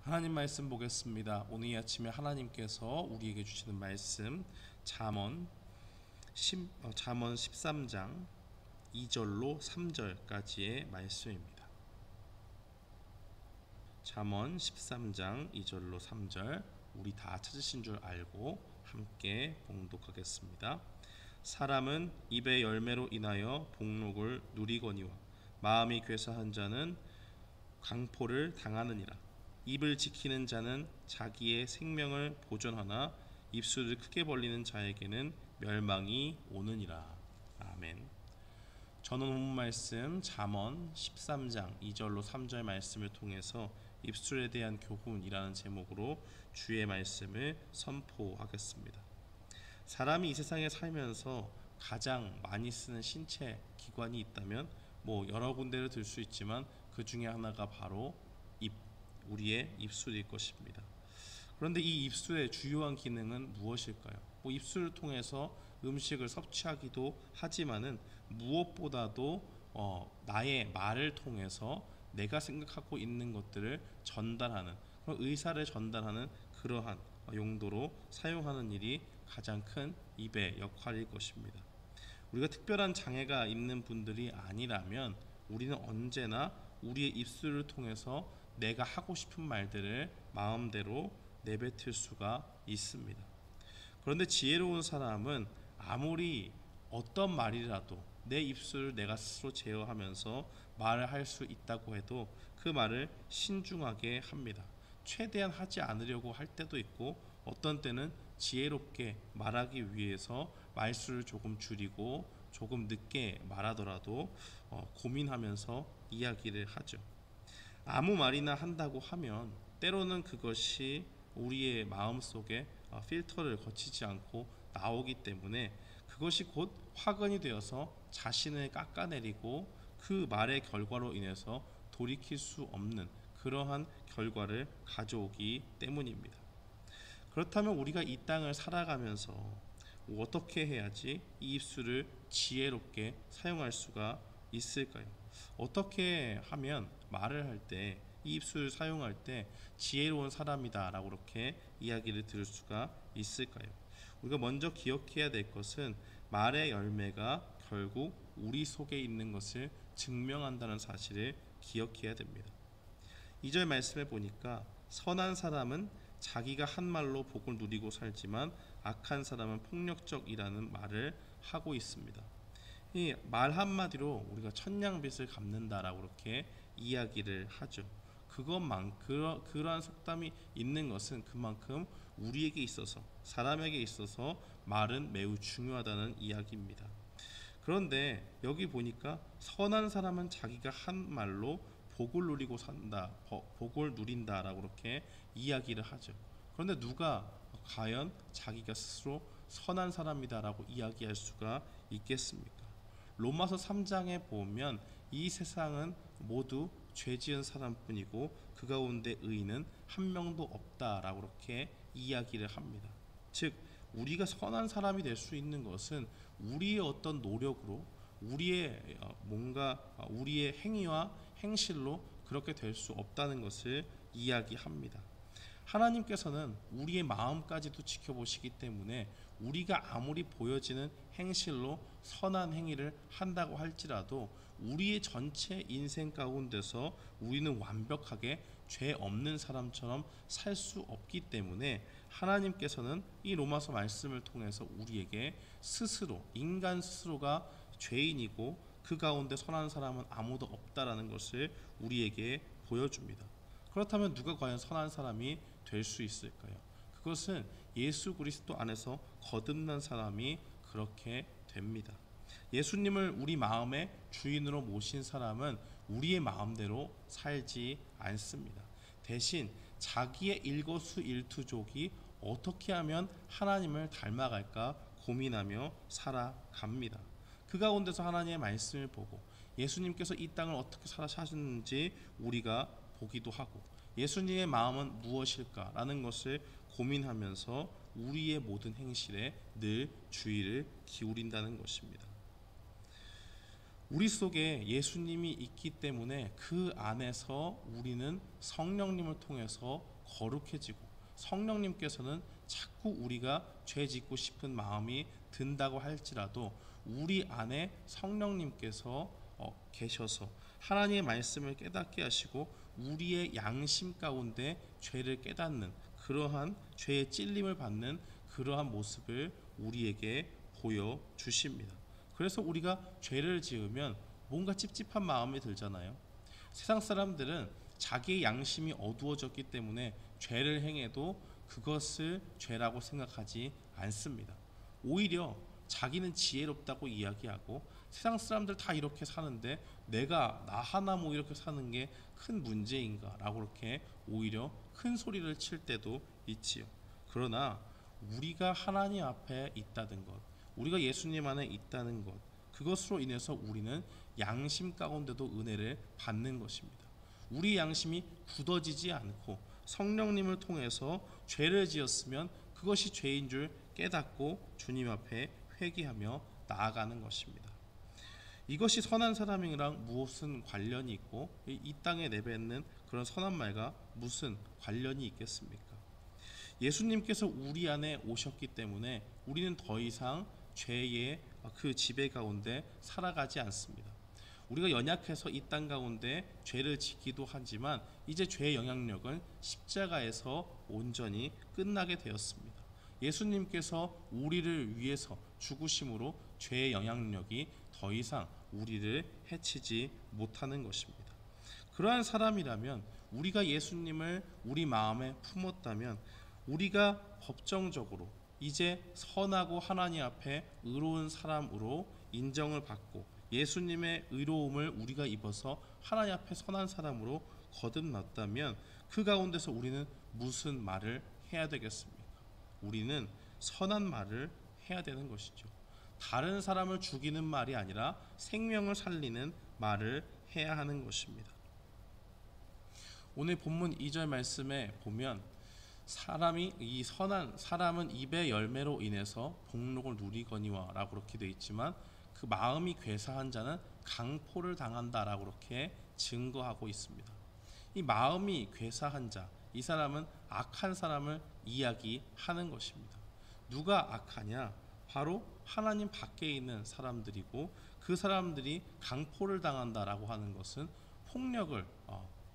하나님 말씀 보겠습니다. 오늘 이 아침에 하나님께서 우리에게 주시는 말씀 잠언 13장 2절로 3절까지의 말씀입니다. 잠언 13장 2절로 3절 우리 다 찾으신 줄 알고 함께 봉독하겠습니다. 사람은 입의 열매로 인하여 복록을 누리거니와 마음이 괴사한 자는 강포를 당하느니라. 입을 지키는 자는 자기의 생명을 보존하나 입술을 크게 벌리는 자에게는 멸망이 오느니라. 아멘. 저는 본문 말씀 잠언 13장 2절로 3절 말씀을 통해서 입술에 대한 교훈이라는 제목으로 주의 말씀을 선포하겠습니다. 사람이 이 세상에 살면서 가장 많이 쓰는 신체 기관이 있다면 여러 군데를 들 수 있지만 그 중에 하나가 바로 우리의 입술일 것입니다. 그런데 이 입술의 주요한 기능은 무엇일까요? 입술을 통해서 음식을 섭취하기도 하지만은 무엇보다도 나의 말을 통해서 내가 생각하고 있는 것들을 전달하는, 의사를 전달하는 그러한 용도로 사용하는 일이 가장 큰 입의 역할일 것입니다. 우리가 특별한 장애가 있는 분들이 아니라면 우리는 언제나 우리의 입술을 통해서 내가 하고 싶은 말들을 마음대로 내뱉을 수가 있습니다. 그런데 지혜로운 사람은 아무리 어떤 말이라도 내 입술을 내가 스스로 제어하면서 말을 할 수 있다고 해도 그 말을 신중하게 합니다. 최대한 하지 않으려고 할 때도 있고 어떤 때는 지혜롭게 말하기 위해서 말수를 조금 줄이고 조금 늦게 말하더라도 고민하면서 이야기를 하죠. 아무 말이나 한다고 하면 때로는 그것이 우리의 마음속에 필터를 거치지 않고 나오기 때문에 그것이 곧 화근이 되어서 자신을 깎아내리고 그 말의 결과로 인해서 돌이킬 수 없는 그러한 결과를 가져오기 때문입니다. 그렇다면 우리가 이 땅을 살아가면서 어떻게 해야지 이 입술을 지혜롭게 사용할 수가 있을까요? 어떻게 하면 말을 할 때 이 입술을 사용할 때 지혜로운 사람이다 라고 그렇게 이야기를 들을 수가 있을까요? 우리가 먼저 기억해야 될 것은 말의 열매가 결국 우리 속에 있는 것을 증명한다는 사실을 기억해야 됩니다. 2절 말씀에 보니까 선한 사람은 자기가 한 말로 복을 누리고 살지만 악한 사람은 폭력적이라는 말을 하고 있습니다. 이 말 한마디로 우리가 천냥빚을 갚는다라고 그렇게 이야기를 하죠. 그러한 속담이 있는 것은 그만큼 우리에게 있어서, 사람에게 있어서 말은 매우 중요하다는 이야기입니다. 그런데 여기 보니까 선한 사람은 자기가 한 말로 복을 누리고 산다, 복을 누린다라고 그렇게 이야기를 하죠. 그런데 누가 과연 자기가 스스로 선한 사람이다라고 이야기할 수가 있겠습니까? 로마서 3장에 보면 이 세상은 모두 죄지은 사람뿐이고 그 가운데 의인은 한 명도 없다라고 그렇게 이야기를 합니다. 즉 우리가 선한 사람이 될 수 있는 것은 우리의 어떤 노력으로 우리의 행위와 행실로 그렇게 될 수 없다는 것을 이야기합니다. 하나님께서는 우리의 마음까지도 지켜보시기 때문에 우리가 아무리 보여지는 행실로 선한 행위를 한다고 할지라도 우리의 전체 인생 가운데서 우리는 완벽하게 죄 없는 사람처럼 살 수 없기 때문에 하나님께서는 이 로마서 말씀을 통해서 우리에게 인간 스스로가 죄인이고 그 가운데 선한 사람은 아무도 없다라는 것을 우리에게 보여줍니다. 그렇다면 누가 과연 선한 사람이 될 수 있을까요? 그것은 예수 그리스도 안에서 거듭난 사람이 그렇게 됩니다. 예수님을 우리 마음의 주인으로 모신 사람은 우리의 마음대로 살지 않습니다. 대신 자기의 일거수일투족이 어떻게 하면 하나님을 닮아갈까 고민하며 살아갑니다. 그 가운데서 하나님의 말씀을 보고 예수님께서 이 땅을 어떻게 사셨는지 우리가 보기도 하고 예수님의 마음은 무엇일까라는 것을 고민하면서 우리의 모든 행실에 늘 주의를 기울인다는 것입니다. 우리 속에 예수님이 있기 때문에 그 안에서 우리는 성령님을 통해서 거룩해지고, 성령님께서는 자꾸 우리가 죄 짓고 싶은 마음이 든다고 할지라도 우리 안에 성령님께서 계셔서 하나님의 말씀을 깨닫게 하시고 우리의 양심 가운데 죄를 깨닫는, 그러한 죄의 찔림을 받는 그러한 모습을 우리에게 보여주십니다. 그래서 우리가 죄를 지으면 뭔가 찝찝한 마음이 들잖아요. 세상 사람들은 자기의 양심이 어두워졌기 때문에 죄를 행해도 그것을 죄라고 생각하지 않습니다. 오히려 자기는 지혜롭다고 이야기하고, 세상 사람들 다 이렇게 사는데 내가 나 하나 뭐 이렇게 사는 게 큰 문제인가 라고 그렇게 오히려 큰 소리를 칠 때도 있지요. 그러나 우리가 하나님 앞에 있다는 것, 우리가 예수님 안에 있다는 것, 그것으로 인해서 우리는 양심 가운데도 은혜를 받는 것입니다. 우리 양심이 굳어지지 않고 성령님을 통해서 죄를 지었으면 그것이 죄인 줄 깨닫고 주님 앞에 회개하며 나아가는 것입니다. 이것이 선한 사람이랑 무슨 관련이 있고 이 땅에 내뱉는 그런 선한 말과 무슨 관련이 있겠습니까? 예수님께서 우리 안에 오셨기 때문에 우리는 더 이상 죄의 그 지배 가운데 살아가지 않습니다. 우리가 연약해서 이 땅 가운데 죄를 짓기도 하지만 이제 죄의 영향력은 십자가에서 온전히 끝나게 되었습니다. 예수님께서 우리를 위해서 죽으심으로 죄의 영향력이 더 이상 우리를 해치지 못하는 것입니다. 그러한 사람이라면, 우리가 예수님을 우리 마음에 품었다면 우리가 법정적으로 이제 선하고 하나님 앞에 의로운 사람으로 인정을 받고 예수님의 의로움을 우리가 입어서 하나님 앞에 선한 사람으로 거듭났다면 그 가운데서 우리는 무슨 말을 해야 되겠습니까? 우리는 선한 말을 해야 되는 것이죠. 다른 사람을 죽이는 말이 아니라 생명을 살리는 말을 해야 하는 것입니다. 오늘 본문 2절 말씀에 보면 이 선한 사람은 입의 열매로 인해서 복록을 누리거니와 라고 그렇게 되어 있지만, 그 마음이 괴사한 자는 강포를 당한다 라고 그렇게 증거하고 있습니다. 이 마음이 괴사한 자, 이 사람은 악한 사람을 이야기하는 것입니다. 누가 악하냐? 바로 하나님 밖에 있는 사람들이고, 그 사람들이 강포를 당한다라고 하는 것은 폭력을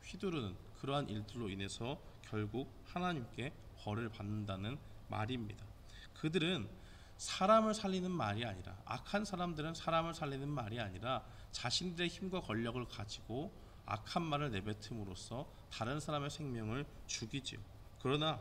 휘두르는 그러한 일들로 인해서 결국 하나님께 벌을 받는다는 말입니다. 그들은 사람을 살리는 말이 아니라, 악한 사람들은 사람을 살리는 말이 아니라 자신들의 힘과 권력을 가지고 악한 말을 내뱉음으로써 다른 사람의 생명을 죽이지요. 그러나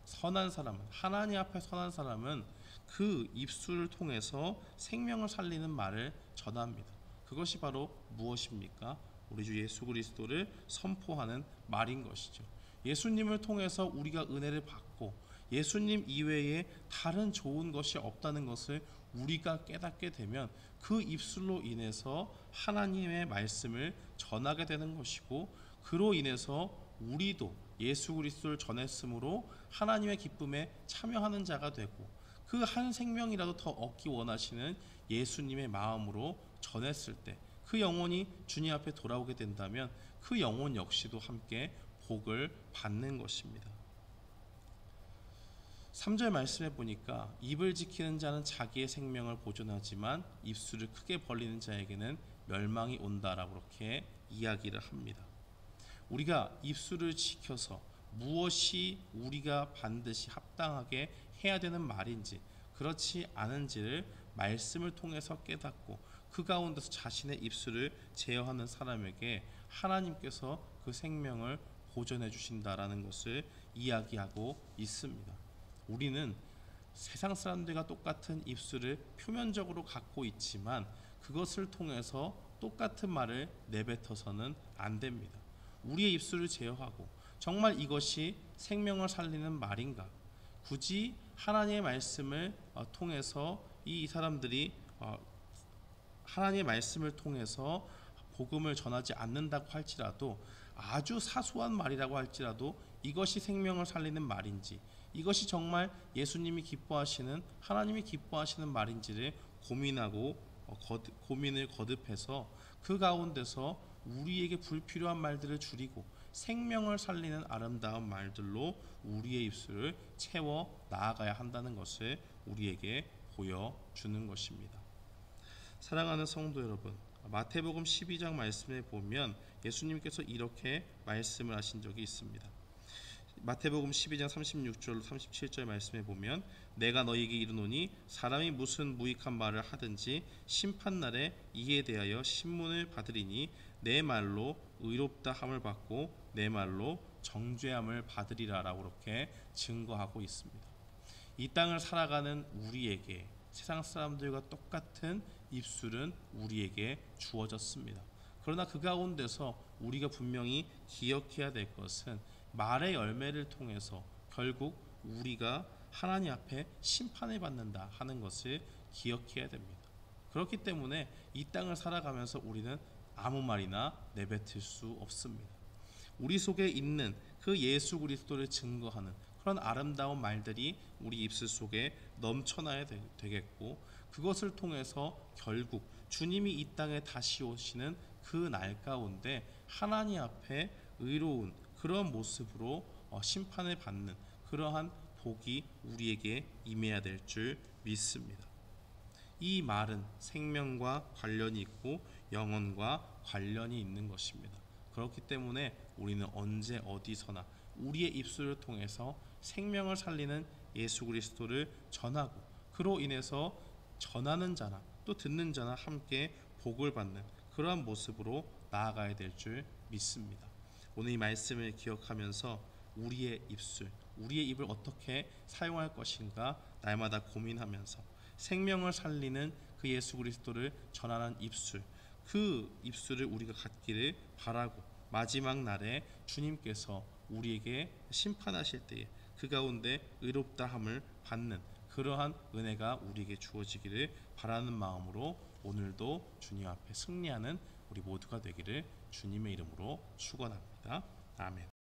선한 사람은, 하나님 앞에 선한 사람은 그 입술을 통해서 생명을 살리는 말을 전합니다. 그것이 바로 무엇입니까? 우리 주 예수 그리스도를 선포하는 말인 것이죠. 예수님을 통해서 우리가 은혜를 받고 예수님 이외에 다른 좋은 것이 없다는 것을 우리가 깨닫게 되면 그 입술로 인해서 하나님의 말씀을 전하게 되는 것이고, 그로 인해서 우리도 예수 그리스도를 전했으므로 하나님의 기쁨에 참여하는 자가 되고, 그 한 생명이라도 더 얻기 원하시는 예수님의 마음으로 전했을 때 그 영혼이 주님 앞에 돌아오게 된다면 그 영혼 역시도 함께 복을 받는 것입니다. 3절 말씀해 보니까 입을 지키는 자는 자기의 생명을 보존하지만 입술을 크게 벌리는 자에게는 멸망이 온다라고 그렇게 이야기를 합니다. 우리가 입술을 지켜서 무엇이 우리가 반드시 합당하게 해야 되는 말인지 그렇지 않은지를 말씀을 통해서 깨닫고 그 가운데서 자신의 입술을 제어하는 사람에게 하나님께서 그 생명을 보존해 주신다라는 것을 이야기하고 있습니다. 우리는 세상 사람들과 똑같은 입술을 표면적으로 갖고 있지만 그것을 통해서 똑같은 말을 내뱉어서는 안 됩니다. 우리의 입술을 제어하고 정말 이것이 생명을 살리는 말인가? 굳이 하나님의 말씀을 통해서 이 사람들이 하나님의 말씀을 통해서 복음을 전하지 않는다고 할지라도, 아주 사소한 말이라고 할지라도 이것이 생명을 살리는 말인지, 이것이 정말 예수님이 기뻐하시는, 하나님이 기뻐하시는 말인지를 고민하고 고민을 거듭해서 그 가운데서 우리에게 불필요한 말들을 줄이고 생명을 살리는 아름다운 말들로 우리의 입술을 채워 나아가야 한다는 것을 우리에게 보여주는 것입니다. 사랑하는 성도 여러분, 마태복음 12장 말씀에 보면 예수님께서 이렇게 말씀을 하신 적이 있습니다. 마태복음 12장 36절로 37절 말씀에 보면 내가 너희에게 이르노니 사람이 무슨 무익한 말을 하든지 심판날에 이에 대하여 신문을 받으리니 내 말로 의롭다 함을 받고 내 말로 정죄함을 받으리라 라고 그렇게 증거하고 있습니다. 이 땅을 살아가는 우리에게 세상 사람들과 똑같은 입술은 우리에게 주어졌습니다. 그러나 그 가운데서 우리가 분명히 기억해야 될 것은 말의 열매를 통해서 결국 우리가 하나님 앞에 심판을 받는다 하는 것을 기억해야 됩니다. 그렇기 때문에 이 땅을 살아가면서 우리는 아무 말이나 내뱉을 수 없습니다. 우리 속에 있는 그 예수 그리스도를 증거하는 그런 아름다운 말들이 우리 입술 속에 넘쳐나야 되겠고, 그것을 통해서 결국 주님이 이 땅에 다시 오시는 그 날 가운데 하나님 앞에 의로운 그런 모습으로 심판을 받는 그러한 복이 우리에게 임해야 될 줄 믿습니다. 이 말은 생명과 관련이 있고 영혼과 관련이 있는 것입니다. 그렇기 때문에 우리는 언제 어디서나 우리의 입술을 통해서 생명을 살리는 예수 그리스도를 전하고, 그로 인해서 전하는 자나 또 듣는 자나 함께 복을 받는 그러한 모습으로 나아가야 될 줄 믿습니다. 오늘 이 말씀을 기억하면서 우리의 입술, 우리의 입을 어떻게 사용할 것인가 날마다 고민하면서 생명을 살리는 그 예수 그리스도를 전하는 입술, 그 입술을 우리가 갖기를 바라고, 마지막 날에 주님께서 우리에게 심판하실 때에 그 가운데 의롭다함을 받는 그러한 은혜가 우리에게 주어지기를 바라는 마음으로 오늘도 주님 앞에 승리하는 우리 모두가 되기를 주님의 이름으로 축원합니다. 아멘.